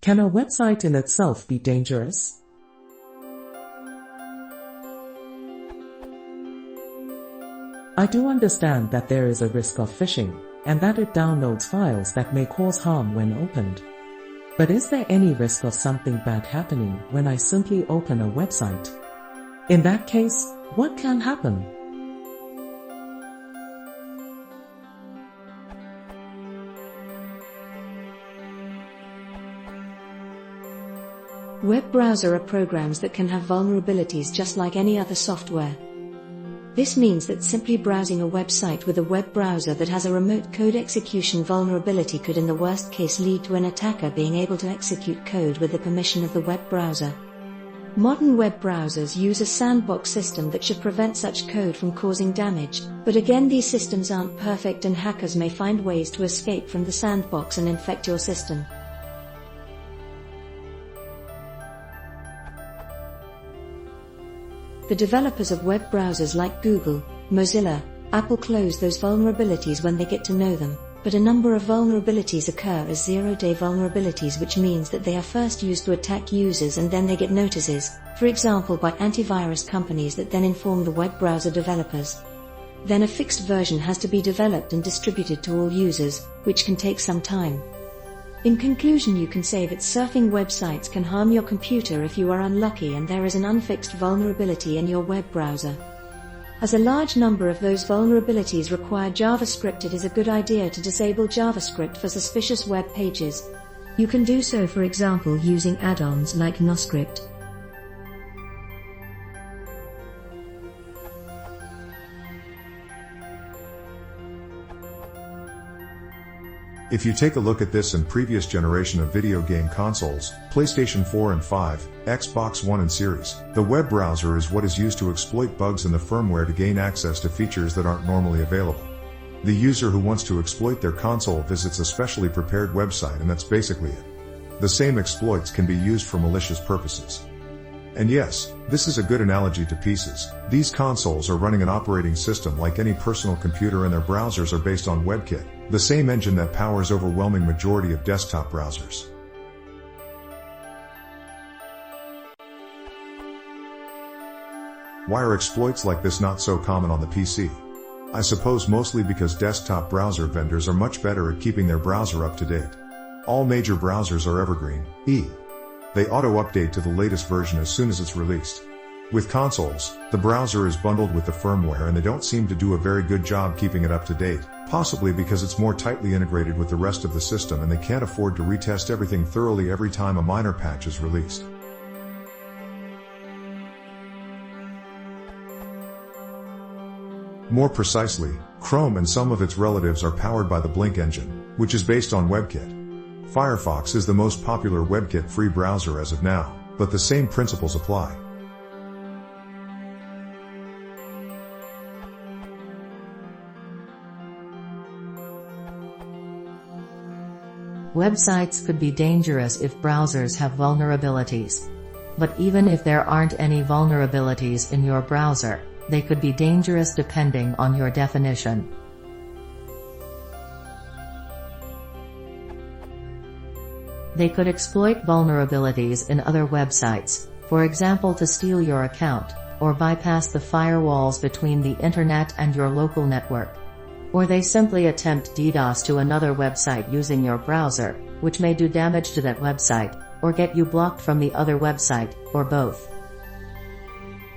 Can a website in itself be dangerous? I do understand that there is a risk of phishing, and that it downloads files that may cause harm when opened. But is there any risk of something bad happening when I simply open a website? In that case, what can happen? Web browser are programs that can have vulnerabilities just like any other software. This means that simply browsing a website with a web browser that has a remote code execution vulnerability could in the worst case lead to an attacker being able to execute code with the permission of the web browser. Modern web browsers use a sandbox system that should prevent such code from causing damage, but again these systems aren't perfect and hackers may find ways to escape from the sandbox and infect your system. The developers of web browsers like Google, Mozilla, Apple close those vulnerabilities when they get to know them, but a number of vulnerabilities occur as zero-day vulnerabilities, which means that they are first used to attack users and then they get notices, for example by antivirus companies that then inform the web browser developers. Then a fixed version has to be developed and distributed to all users, which can take some time. In conclusion, you can say that surfing websites can harm your computer if you are unlucky and there is an unfixed vulnerability in your web browser. As a large number of those vulnerabilities require JavaScript, it is a good idea to disable JavaScript for suspicious web pages. You can do so, for example, using add-ons like NoScript. If you take a look at this and previous generation of video game consoles, PlayStation 4 and 5, Xbox One and Series, the web browser is what is used to exploit bugs in the firmware to gain access to features that aren't normally available. The user who wants to exploit their console visits a specially prepared website, and that's basically it. The same exploits can be used for malicious purposes. And yes, this is a good analogy to PCs. These consoles are running an operating system like any personal computer, and their browsers are based on WebKit, the same engine that powers overwhelming majority of desktop browsers. Why are exploits like this not so common on the PC? I suppose mostly because desktop browser vendors are much better at keeping their browser up to date. All major browsers are evergreen, They auto-update to the latest version as soon as it's released. With consoles, the browser is bundled with the firmware and they don't seem to do a very good job keeping it up to date, possibly because it's more tightly integrated with the rest of the system and they can't afford to retest everything thoroughly every time a minor patch is released. More precisely, Chrome and some of its relatives are powered by the Blink engine, which is based on WebKit. Firefox is the most popular WebKit-free browser as of now, but the same principles apply. Websites could be dangerous if browsers have vulnerabilities. But even if there aren't any vulnerabilities in your browser, they could be dangerous depending on your definition. They could exploit vulnerabilities in other websites, for example to steal your account, or bypass the firewalls between the internet and your local network. Or they simply attempt DDoS to another website using your browser, which may do damage to that website, or get you blocked from the other website, or both.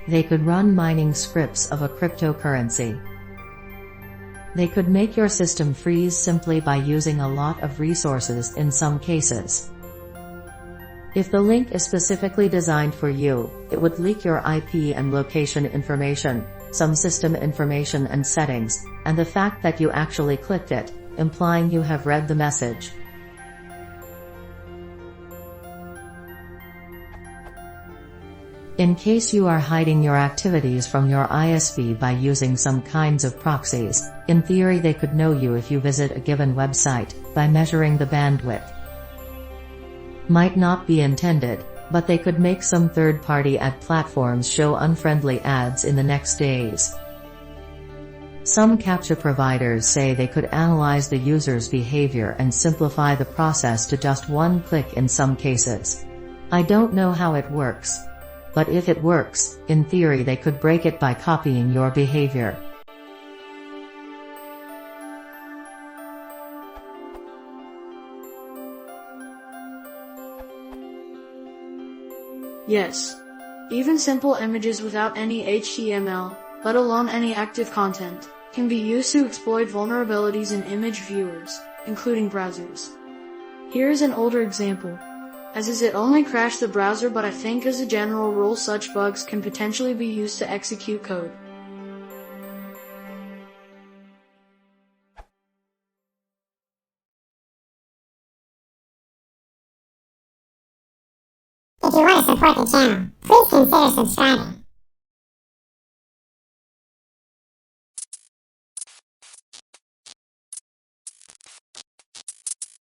They could run mining scripts of a cryptocurrency. They could make your system freeze simply by using a lot of resources in some cases. If the link is specifically designed for you, it would leak your IP and location information, some system information and settings, and the fact that you actually clicked it, implying you have read the message. In case you are hiding your activities from your ISP by using some kinds of proxies, in theory they could know you if you visit a given website, by measuring the bandwidth. Might not be intended, but they could make some third-party ad platforms show unfriendly ads in the next days. Some CAPTCHA providers say they could analyze the user's behavior and simplify the process to just one click in some cases. I don't know how it works. But if it works, in theory they could break it by copying your behavior. Yes. Even simple images without any HTML, let alone any active content, can be used to exploit vulnerabilities in image viewers, including browsers. Here is an older example. As is, it only crashed the browser, but I think as a general rule such bugs can potentially be used to execute code. If you want to support the channel, please consider subscribing.